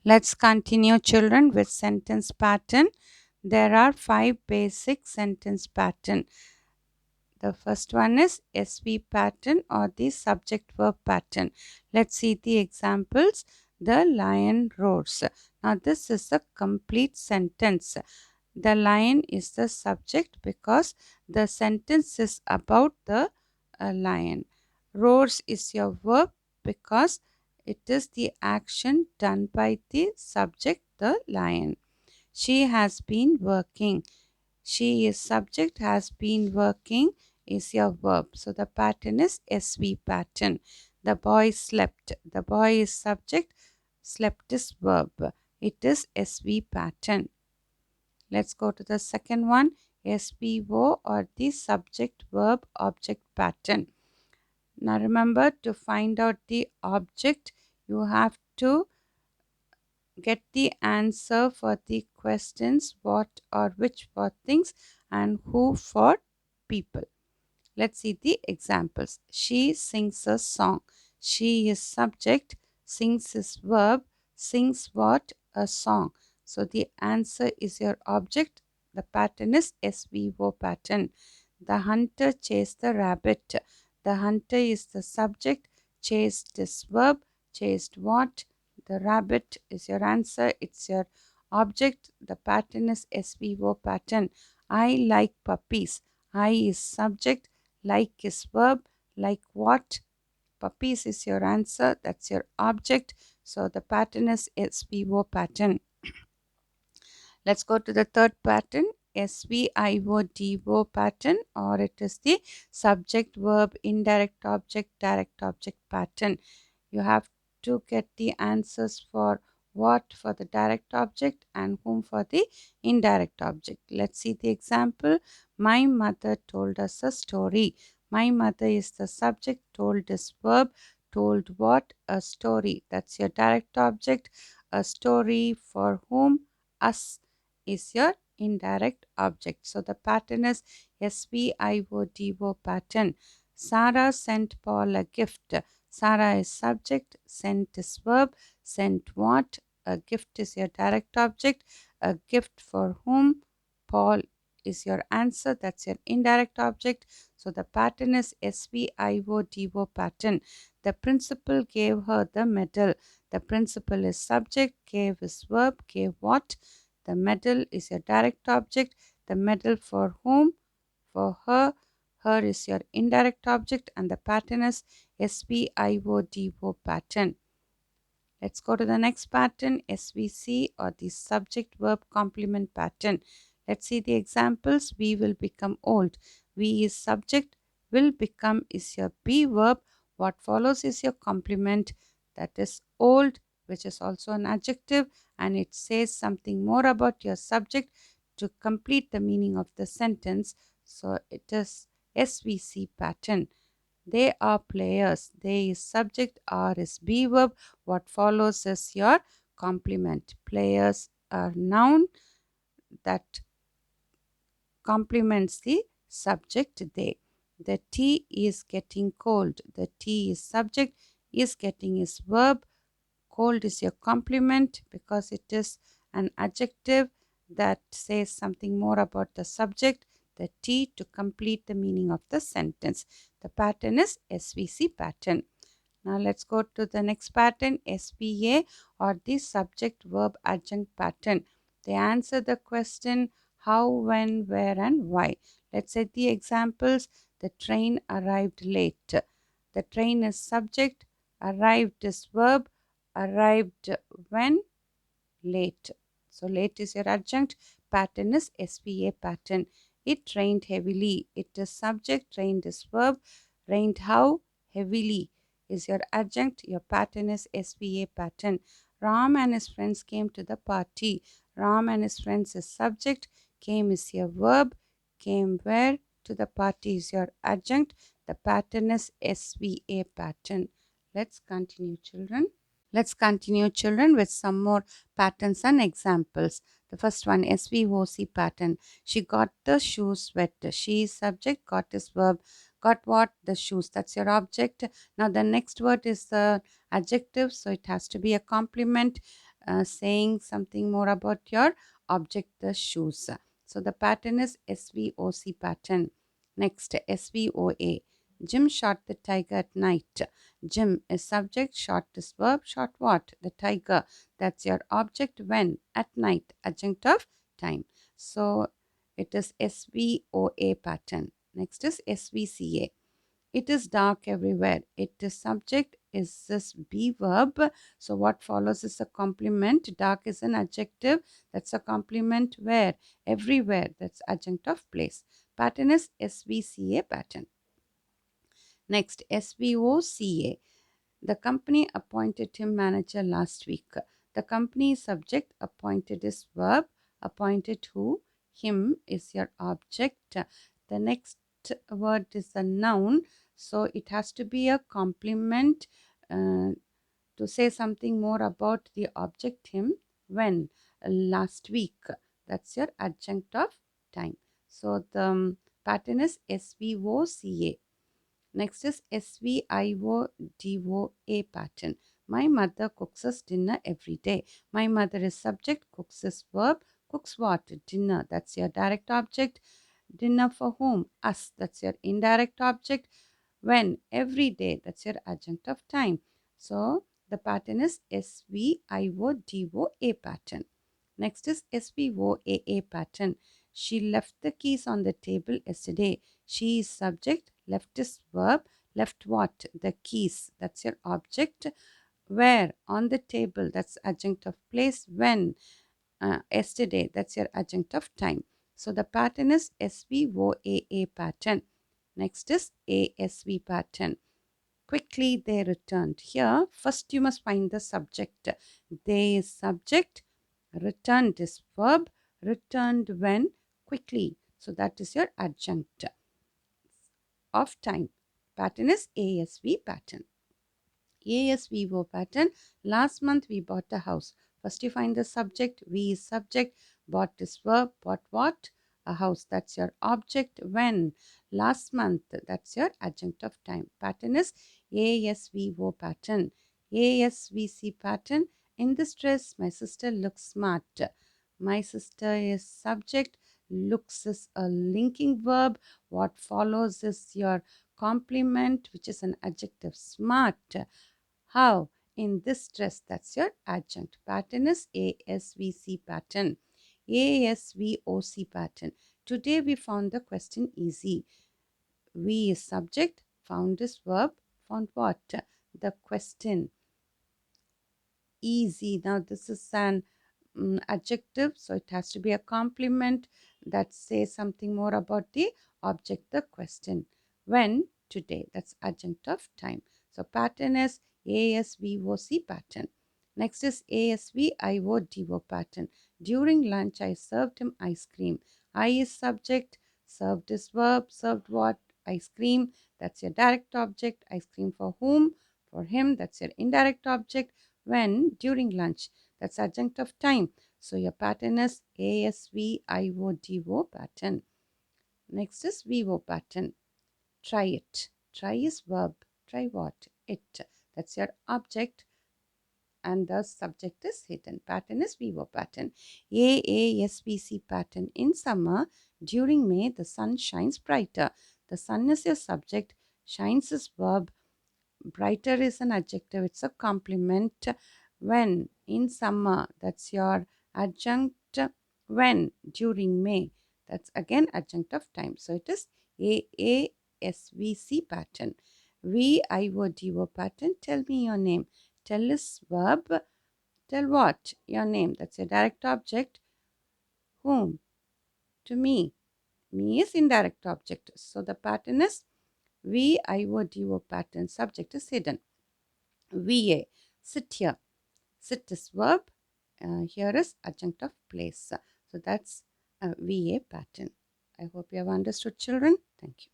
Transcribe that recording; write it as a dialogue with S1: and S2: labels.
S1: Let's continue, children, with sentence pattern. There are 5 basic sentence pattern. The first one is SV pattern or the subject verb pattern. Let's see the examples. The lion roars. Now this is a complete sentence. The lion is the subject because the sentence is about the lion. Roars is your verb because it is the action done by the subject, the lion. She has been working. She is subject, has been working is your verb. So the pattern is SV pattern. The boy slept. The boy is subject, slept is verb. It is SV pattern. Let's go to the second one, SVO or the subject verb object pattern. Now remember, to find out the object, you have to get the answer for the questions what or which for things and who for people. Let's see the examples. She sings a song. She is subject, sings is verb, sings what? A song. So the answer is your object. The pattern is SVO pattern. The hunter chased the rabbit. The hunter is the subject, chased is verb, chased what? The rabbit is your answer. It's your object. The pattern is SVO pattern. I like puppies. I is subject, like is verb, like what? Puppies is your answer. That's your object. So the pattern is SVO pattern. Let's go to the third pattern, SVIODO pattern, or it is the subject verb indirect object direct object pattern. You have to get the answers for what for the direct object and whom for the indirect object. Let's see the example. My mother told us a story. My mother is the subject, told is verb, told what? A story. That's your direct object. A story for whom? Us is your indirect object. So the pattern is SVIODO pattern. Sarah sent Paul a gift. Sarah is subject, sent is verb, sent what? A gift is your direct object. A gift for whom? Paul is your answer. That's your indirect object. So the pattern is SVIODO pattern. The principal gave her the medal. The principal is subject, gave is verb, gave what? The medal is your direct object. The medal for whom? For her. Her is your indirect object and the pattern is SVIODO pattern. Let's go to the next pattern, SVC or the subject verb complement pattern. Let's see the examples. We will become old. We is subject, will become is your be verb. What follows is your complement, that is old, which is also an adjective and it says something more about your subject to complete the meaning of the sentence. So it is SVC pattern. They are players. They is subject, are is be verb. What follows is your complement. Players are noun that complements the subject they. The tea is getting cold. The tea is subject, is getting is verb. Cold is your complement because it is an adjective that says something more about the subject, the tea, to complete the meaning of the sentence. The pattern is SVC pattern. Now let's go to the next pattern, SVA or the subject verb adjunct pattern. They answer the question how, when, where and why. Let's say the examples. The train arrived late. The train is subject, arrived is verb, arrived when? Late. So late is your adjunct. Pattern is SVA pattern. It rained heavily. It is subject, rained is verb, rained how? Heavily is your adjunct. Your pattern is SVA pattern. Ram and his friends came to the party. Ram and his friends is subject, came is your verb, came where? To the party is your adjunct. The pattern is SVA pattern. Let's continue, children. Let's continue, children, with some more patterns and examples. The first one, SVOC pattern. She got the shoes wet. She is subject, got is verb. Got what? The shoes. That's your object. Now the next word is the adjective, so it has to be a complement. saying something more about your object, the shoes. So the pattern is SVOC pattern. Next, SVOA. Jim shot the tiger at night. Jim is subject, shot is verb, shot what? The tiger. That's your object when? At night. Adjunct of time. So it is SVOA pattern. Next is SVCA. It is dark everywhere. It is subject, is this be verb. So what follows is a complement. Dark is an adjective. That's a complement where? Everywhere. That's adjunct of place. Pattern is SVCA pattern. Next, SVOCA. The company appointed him manager last week. The company is subject, appointed is verb, appointed who? Him is your object. The next word is a noun, so it has to be a complement to say something more about the object him when last week. That's your adjunct of time. So the pattern is SVOCA. Next is SVIODOA pattern. My mother cooks us dinner every day. My mother is subject, cooks is verb, cooks what? Dinner. That's your direct object. Dinner for whom? Us. That's your indirect object. When? Every day. That's your adjunct of time. So the pattern is SVIODOA pattern. Next is SVOAA pattern. She left the keys on the table yesterday. She is subject, left is verb, left what? The keys. That's your object. Where? On the table. That's adjunct of place. When? Yesterday. That's your adjunct of time. So the pattern is SVOAA pattern. Next is ASV pattern. Quickly they returned. Here, first you must find the subject. They is subject, returned is verb, returned when? Quickly. So that is your adjunct of time. Pattern is ASV pattern. ASVO pattern. Last month we bought a house. First you find the subject. We is subject. Bought is verb. Bought what? A house. That's your object. When? Last month. That's your adjunct of time. Pattern is ASVO pattern. ASVC pattern. In this dress, my sister looks smart. My sister is subject. Looks is a linking verb. What follows is your complement, which is an adjective. Smart. How? In this dress. That's your adjunct. Pattern is ASVC pattern. ASVOC pattern. Today we found the question easy. We is subject, found is verb, found what? The question. Easy. Now this is an adjective, so it has to be a complement that says something more about the object, the question. When? Today. That's adjunct of time. So pattern is ASVOC pattern. Next is ASVIODO pattern. During lunch, I served him ice cream. I is subject, served is verb, served what? Ice cream. That's your direct object. Ice cream for whom? For him. That's your indirect object. When? During lunch. That's adjunct of time. So your pattern is ASVIODO pattern. Next is VO pattern. Try it. Try is verb. Try what? It. That's your object and the subject is hidden. Pattern is VO pattern. AASVC pattern. In summer, during May, the sun shines brighter. The sun is your subject. Shines is verb. Brighter is an adjective. It's a complement. When? In summer. That's your adjunct. When? During May. That's again adjunct of time. So it is AASVC pattern. VIODO pattern. Tell me your name. Tell is verb. Tell what? Your name. That's a direct object. Whom? To me. Me is indirect object. So the pattern is VIODO pattern. Subject is hidden. VA. Sit here. Sit is verb. Here is adjunct of place. So that's a VA pattern. I hope you have understood, children. Thank you.